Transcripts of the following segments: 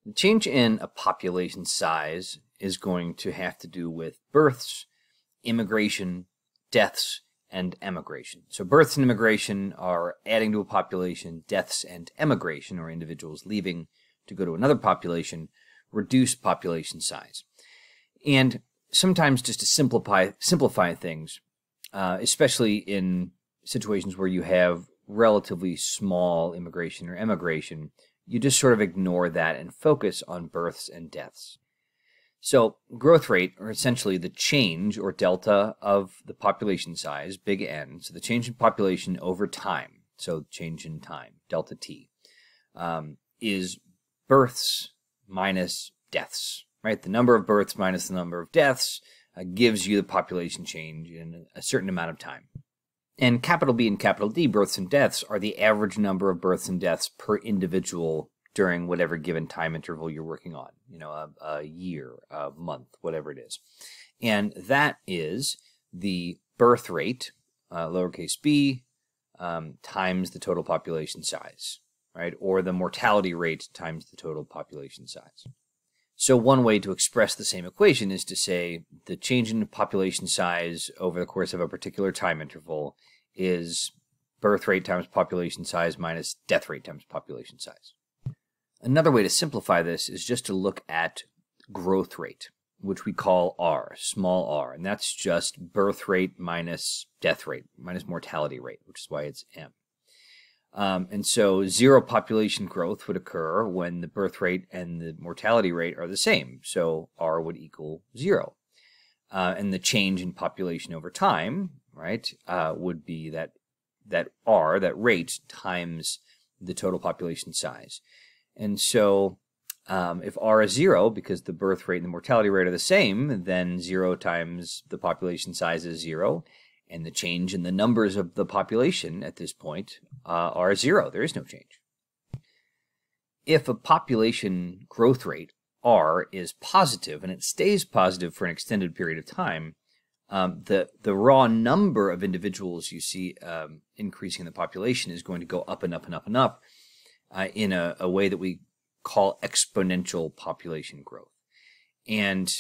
The change in a population size is going to have to do with births, immigration, deaths, and emigration. So births and immigration are adding to a population. Deaths and emigration, or individuals leaving to go to another population, reduce population size. And sometimes just to simplify things, especially in situations where you have relatively small immigration or emigration, you just sort of ignore that and focus on births and deaths. So growth rate, or essentially the change or delta of the population size, big N, so the change in population over time, so change in time, delta T, is births minus deaths, right? The number of births minus the number of deaths gives you the population change in a certain amount of time. And capital B and capital D, births and deaths, are the average number of births and deaths per individual during whatever given time interval you're working on, a year, a month, whatever it is. And that is the birth rate, lowercase b, times the total population size, right? Or the mortality rate times the total population size. So one way to express the same equation is to say the change in population size over the course of a particular time interval is birth rate times population size minus death rate times population size. Another way to simplify this is just to look at growth rate, which we call R, small r, and that's just birth rate minus death rate, minus mortality rate, which is why it's M. And so zero population growth would occur when the birth rate and the mortality rate are the same, so R would equal 0. And the change in population over time, right, would be that R, that rate, times the total population size. And so if R is 0, because the birth rate and the mortality rate are the same, then 0 times the population size is 0, and the change in the numbers of the population at this point are 0. There is no change. If a population growth rate, R, is positive, and it stays positive for an extended period of time, the raw number of individuals you see increasing in the population is going to go up and up and up and up in a way that we call exponential population growth. And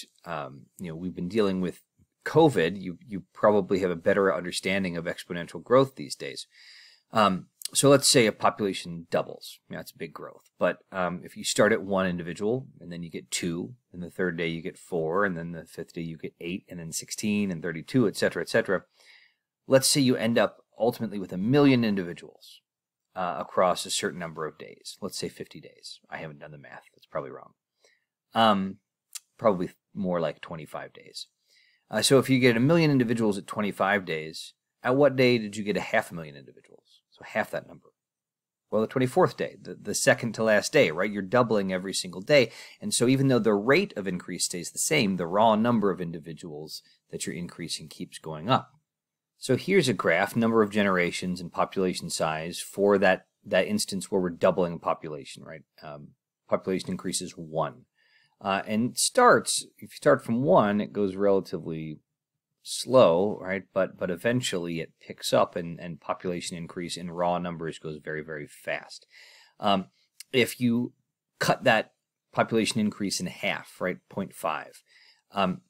we've been dealing with COVID. You probably have a better understanding of exponential growth these days. So let's say a population doubles. That's big growth. But if you start at 1 individual, and then you get 2, and the third day you get 4, and then the 5th day you get 8, and then 16, and 32, etc., etc. Let's say you end up ultimately with 1 million individuals across a certain number of days. Let's say 50 days. I haven't done the math. That's probably wrong. Probably more like 25 days. So if you get 1 million individuals at 25 days, at what day did you get 500,000 individuals? So half that number. Well, the 24th day, the second to last day, right? You're doubling every single day. And so even though the rate of increase stays the same, the raw number of individuals that you're increasing keeps going up. So here's a graph, number of generations and population size for that instance where we're doubling population, right? Population increases 1. And if you start from 1, it goes relatively slow, right? But eventually it picks up, and population increase in raw numbers goes very, very fast. If you cut that population increase in half, right, 0.5,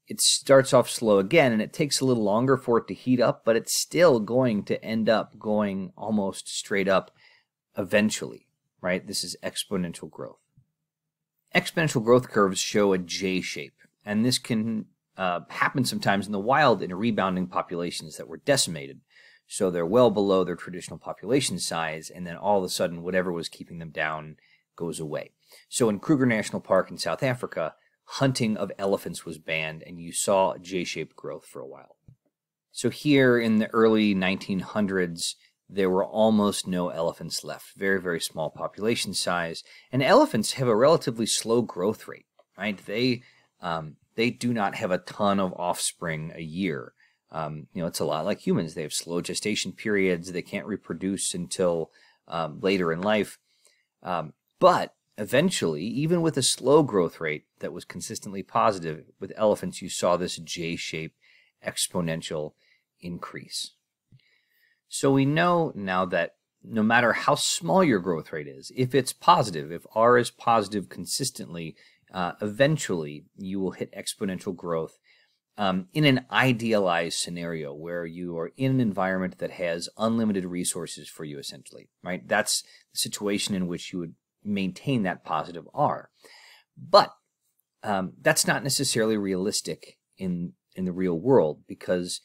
it starts off slow again, and it takes a little longer for it to heat up, but it's still going to end up going almost straight up eventually, right? This is exponential growth. Exponential growth curves show a J shape, and this can happen sometimes in the wild in rebounding populations that were decimated. So they're well below their traditional population size, and then all of a sudden whatever was keeping them down goes away. So in Kruger National Park in South Africa, hunting of elephants was banned, and you saw J-shaped growth for a while. So here in the early 1900s, there were almost no elephants left, very, very small population size. And elephants have a relatively slow growth rate, right? They do not have a ton of offspring a year. It's a lot like humans. They have slow gestation periods. They can't reproduce until later in life. But eventually, even with a slow growth rate that was consistently positive, with elephants, you saw this J-shaped exponential increase. So we know now that no matter how small your growth rate is, if it's positive, if R is positive consistently, eventually you will hit exponential growth in an idealized scenario where you are in an environment that has unlimited resources for you, essentially, right? That's the situation in which you would maintain that positive R. But that's not necessarily realistic in the real world, because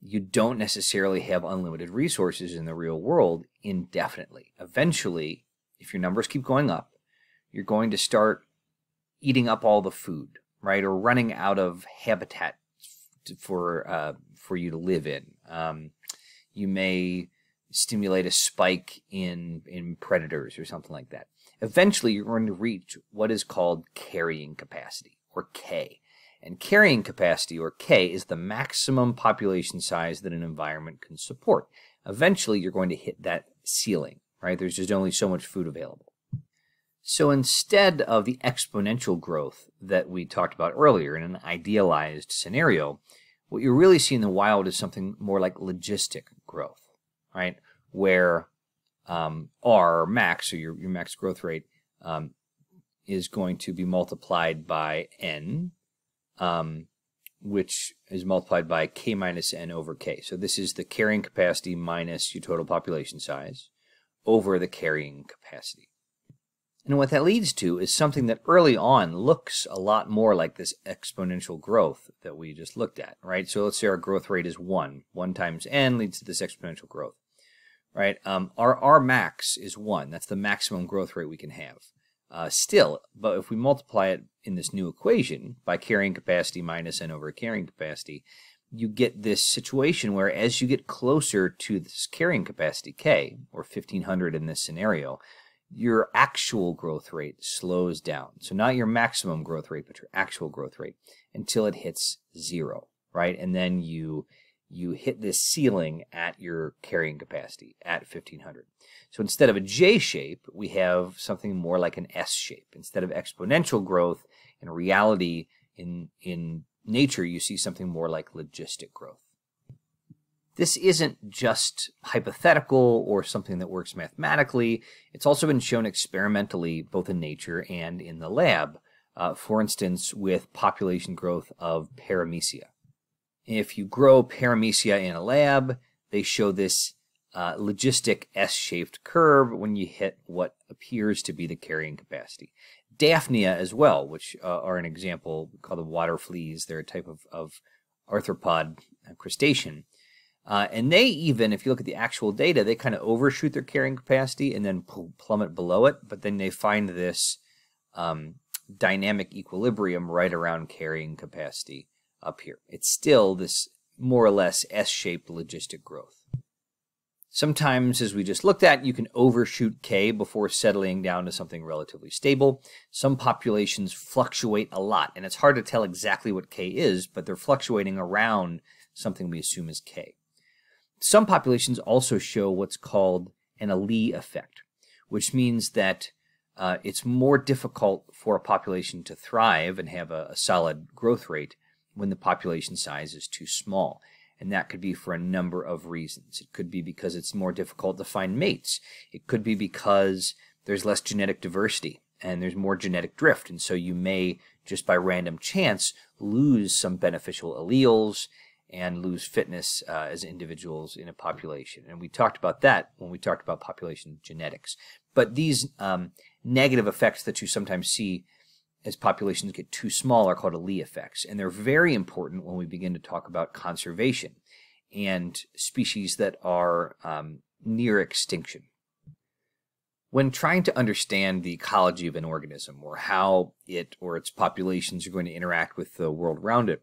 you don't necessarily have unlimited resources in the real world indefinitely. Eventually, if your numbers keep going up, you're going to start eating up all the food, right? Or running out of habitat for you to live in. You may stimulate a spike in predators or something like that. Eventually, you're going to reach what is called carrying capacity, or K. And carrying capacity, or K, is the maximum population size that an environment can support. Eventually, you're going to hit that ceiling, right? There's just only so much food available. So instead of the exponential growth that we talked about earlier in an idealized scenario, what you really see in the wild is something more like logistic growth, right? Where R, max, or your max growth rate, is going to be multiplied by N, which is multiplied by K minus N over K. So this is the carrying capacity minus your total population size over the carrying capacity. And what that leads to is something that early on looks a lot more like this exponential growth that we just looked at, right? So let's say our growth rate is 1. 1 times N leads to this exponential growth, right? Our R max is 1. That's the maximum growth rate we can have. Still, but if we multiply it in this new equation by carrying capacity minus N over carrying capacity, you get this situation where as you get closer to this carrying capacity K, or 1500 in this scenario, your actual growth rate slows down. So not your maximum growth rate, but your actual growth rate, until it hits 0, right? And then you hit this ceiling at your carrying capacity at 1500. So instead of a J shape, we have something more like an S shape. Instead of exponential growth, in reality, in nature, you see something more like logistic growth. This isn't just hypothetical or something that works mathematically. It's also been shown experimentally, both in nature and in the lab, for instance, with population growth of paramecia. If you grow paramecia in a lab, they show this logistic S-shaped curve when you hit what appears to be the carrying capacity. Daphnia as well, which are an example called the water fleas. They're a type of arthropod crustacean. And they even, if you look at the actual data, they kind of overshoot their carrying capacity and then plummet below it. But then they find this dynamic equilibrium right around carrying capacity up here. It's still this more or less S-shaped logistic growth. Sometimes, as we just looked at, you can overshoot K before settling down to something relatively stable. Some populations fluctuate a lot, and it's hard to tell exactly what K is, but they're fluctuating around something we assume is K. Some populations also show what's called an Allee effect, which means that it's more difficult for a population to thrive and have a solid growth rate when the population size is too small. And that could be for a number of reasons. It could be because it's more difficult to find mates. It could be because there's less genetic diversity and there's more genetic drift. And so you may, just by random chance, lose some beneficial alleles and lose fitness as individuals in a population. And we talked about that when we talked about population genetics. But these negative effects that you sometimes see as populations get too small are called Allee effects. And they're very important when we begin to talk about conservation and species that are near extinction. When trying to understand the ecology of an organism, or how it or its populations are going to interact with the world around it,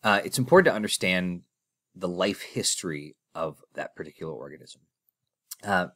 it's important to understand the life history of that particular organism.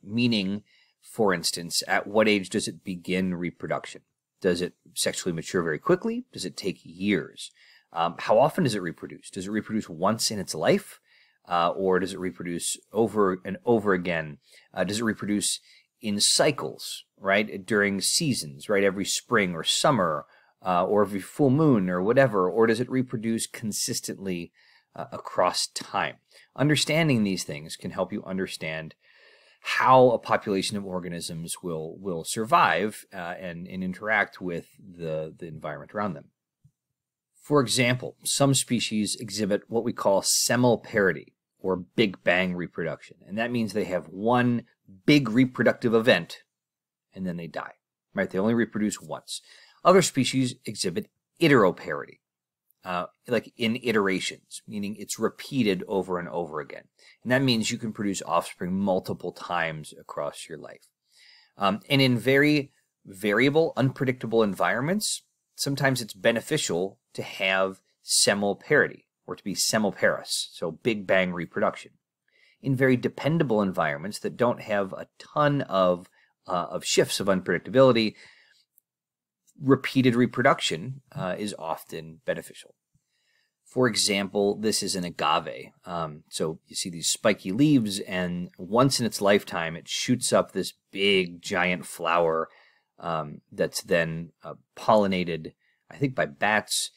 Meaning, for instance, at what age does it begin reproduction? Does it sexually mature very quickly? Does it take years? How often does it reproduce? Does it reproduce once in its life? Or does it reproduce over and over again? Does it reproduce in cycles, right? During seasons, right? Every spring or summer, or every full moon or whatever? Or does it reproduce consistently across time? Understanding these things can help you understand how a population of organisms will survive and interact with the environment around them. For example, some species exhibit what we call semelparity, or Big Bang reproduction. And that means they have one big reproductive event and then they die, right? They only reproduce once. Other species exhibit iteroparity, like in iterations, meaning it's repeated over and over again. And that means you can produce offspring multiple times across your life. And in very variable, unpredictable environments, sometimes it's beneficial to have semelparity, or to be semelparous, so Big Bang reproduction. In very dependable environments that don't have a ton of shifts of unpredictability, repeated reproduction is often beneficial. For example, this is an agave. So you see these spiky leaves, and once in its lifetime, it shoots up this big, giant flower that's then pollinated, I think, by bats.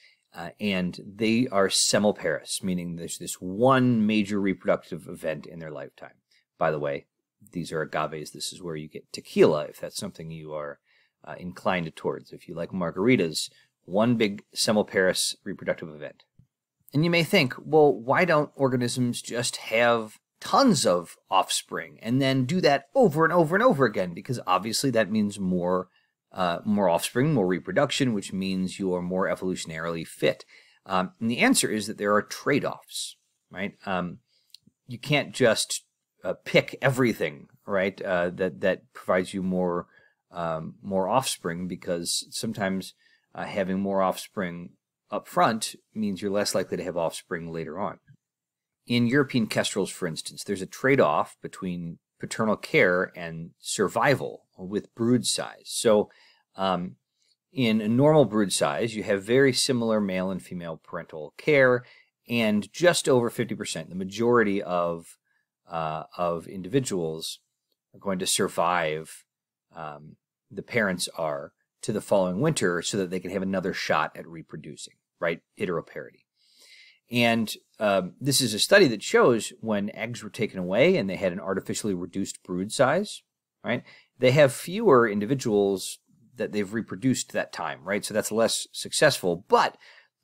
And they are semelparous, meaning there's this one major reproductive event in their lifetime. By the way, these are agaves. This is where you get tequila, if that's something you are inclined towards. If you like margaritas, one big semelparous reproductive event. And you may think, well, why don't organisms just have tons of offspring and then do that over and over and over again? Because obviously that means more offspring, more reproduction, which means you are more evolutionarily fit. And the answer is that there are trade-offs, right? You can't just pick everything, right? That provides you more offspring, because sometimes having more offspring up front means you're less likely to have offspring later on. In European kestrels, for instance, there's a trade-off between paternal care and survival with brood size. So in a normal brood size, you have very similar male and female parental care, and just over 50%, the majority of individuals are going to survive, the parents are, to the following winter so that they can have another shot at reproducing, right? Iteroparity. And this is a study that shows when eggs were taken away and they had an artificially reduced brood size, right? They have fewer individuals that they've reproduced that time, right? So that's less successful, but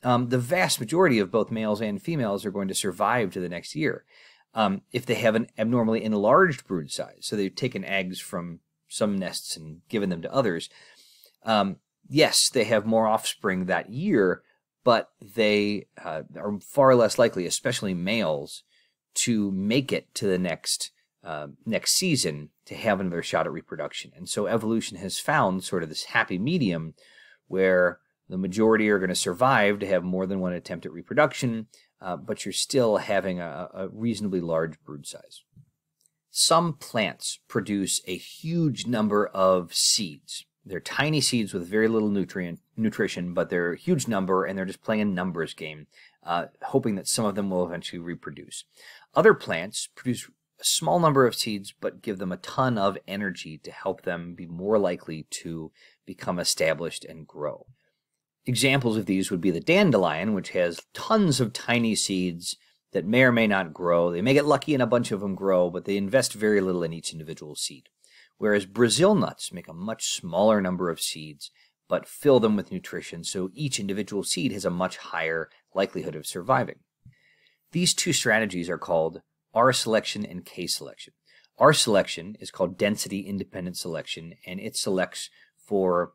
the vast majority of both males and females are going to survive to the next year. If they have an abnormally enlarged brood size, so they've taken eggs from some nests and given them to others, yes, they have more offspring that year, but they are far less likely, especially males, to make it to the next season to have another shot at reproduction. And so evolution has found sort of this happy medium where the majority are going to survive to have more than one attempt at reproduction, but you're still having a reasonably large brood size. Some plants produce a huge number of seeds. They're tiny seeds with very little nutrition, but they're a huge number, and they're just playing a numbers game, hoping that some of them will eventually reproduce. Other plants produce a small number of seeds, but give them a ton of energy to help them be more likely to become established and grow. Examples of these would be the dandelion, which has tons of tiny seeds that may or may not grow. They may get lucky and a bunch of them grow, but they invest very little in each individual seed. Whereas Brazil nuts make a much smaller number of seeds, but fill them with nutrition, so each individual seed has a much higher likelihood of surviving. These two strategies are called R selection and K selection. R selection is called density-independent selection, and it selects for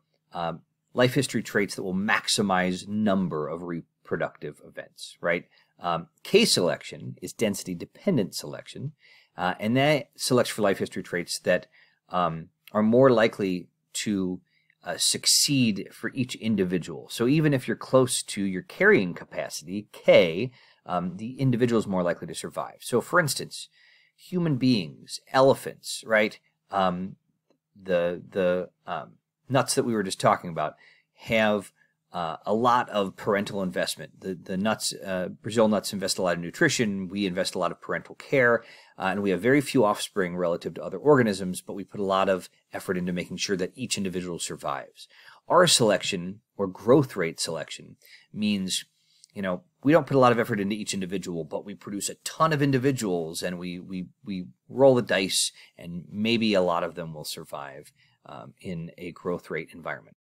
life history traits that will maximize number of reproductive events, right? K selection is density-dependent selection, and that selects for life history traits that are more likely to succeed for each individual. So even if you're close to your carrying capacity, K, the individual is more likely to survive. So for instance, human beings, elephants, right? The nuts that we were just talking about have a lot of parental investment. The nuts, Brazil nuts invest a lot of nutrition. We invest a lot of parental care, and we have very few offspring relative to other organisms, but we put a lot of effort into making sure that each individual survives. R selection, or growth rate selection, means, we don't put a lot of effort into each individual, but we produce a ton of individuals, and we roll the dice, and maybe a lot of them will survive in a growth rate environment.